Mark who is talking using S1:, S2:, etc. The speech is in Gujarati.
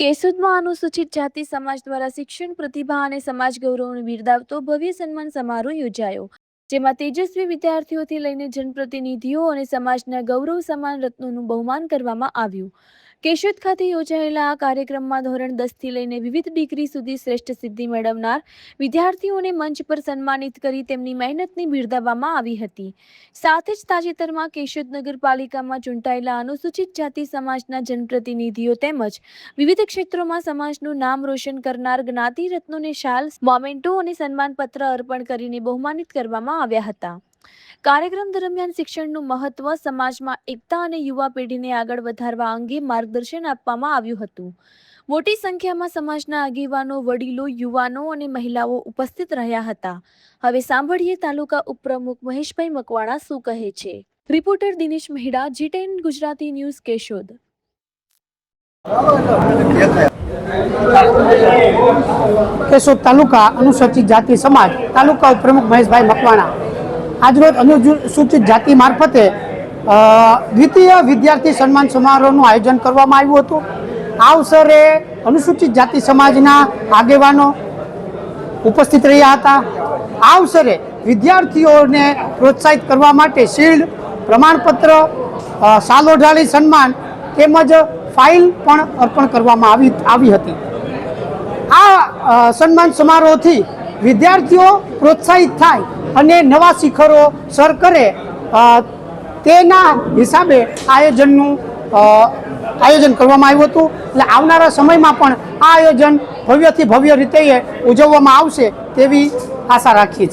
S1: કેશોદમાં અનુસૂચિત જાતિ સમાજ દ્વારા શિક્ષણ પ્રતિભા અને સમાજ ગૌરવને બિરદાવતો ભવ્ય સન્માન સમારોહ યોજાયો, જેમાં તેજસ્વી વિદ્યાર્થીઓથી લઈને જનપ્રતિનિધિઓ અને સમાજના ગૌરવ સમાન રત્નોનું બહુમાન કરવામાં આવ્યું. કેશોદ ખાતે યોજાયેલા આ કાર્યક્રમમાં ધોરણ 10 થી લઈને વિવિધ ડિગ્રી સુધી શ્રેષ્ઠ સિદ્ધિ મેળવનાર વિદ્યાર્થીઓને મંચ પર સન્માનિત કરી તેમની મહેનતને બિરદાવવામાં આવી હતી. સાથે જ તાજેતરમાં કેશોદ નગરપાલિકામાં ચૂંટાયેલા અનુસૂચિત જાતિ સમાજના જનપ્રતિનિધિઓ તેમજ વિવિધ ક્ષેત્રોમાં સમાજનું નામ રોશન કરનાર જ્ઞાતિ રત્નોને શાલ, મોમેન્ટો અને સન્માનપત્ર અર્પણ કરીને બહુમાનિત કરવામાં આવ્યા હતા. કાર્યક્રમ દરમિયાન શિક્ષણનું મહત્વ, સમાજમાં એકતા અને યુવા પેઢીને આગળ વધારવા અંગે માર્ગદર્શન આપવામાં આવ્યું હતું. મોટી સંખ્યામાં સમાજના આગેવાનો, વડીલો, યુવાનો અને મહિલાઓ ઉપસ્થિત રહ્યા હતા. હવે સાંભળીએ તાલુકા ઉપપ્રમુખ મહેશભાઈ મકવાણા શું કહે છે. Reporter Dinesh Maheda, G10 Gujarati news, Keshod.
S2: Keshod taluka અનુસૂચિત જાતિ સમાજ તાલુકા પ્રમુખ મહેશભાઈ મકવાણા આજરોજ અનુસૂચિત જાતિ મારફતે દ્વિતીય વિદ્યાર્થી સન્માન સમારોહનું આયોજન કરવામાં આવ્યું હતું. આ અવસરે અનુસૂચિત જાતિ સમાજના આગેવાનો ઉપસ્થિત રહ્યા હતા. આ અવસરે વિદ્યાર્થીઓને પ્રોત્સાહિત કરવા માટે શિલ્ડ, પ્રમાણપત્ર, શાલ ઓઢાળી સન્માન તેમજ ફાઇલ પણ અર્પણ કરવામાં આવી હતી. આ સન્માન સમારોહથી વિદ્યાર્થીઓ પ્રોત્સાહિત થાય અને નવા શિખરો સર કરે તેના હિસાબે આયોજન કરવામાં આવ્યું હતું. એટલે આવનારા સમયમાં પણ આ આયોજન ભવ્યથી ભવ્ય રીતે ઉજવવામાં આવશે તેવી આશા રાખીએ છીએ.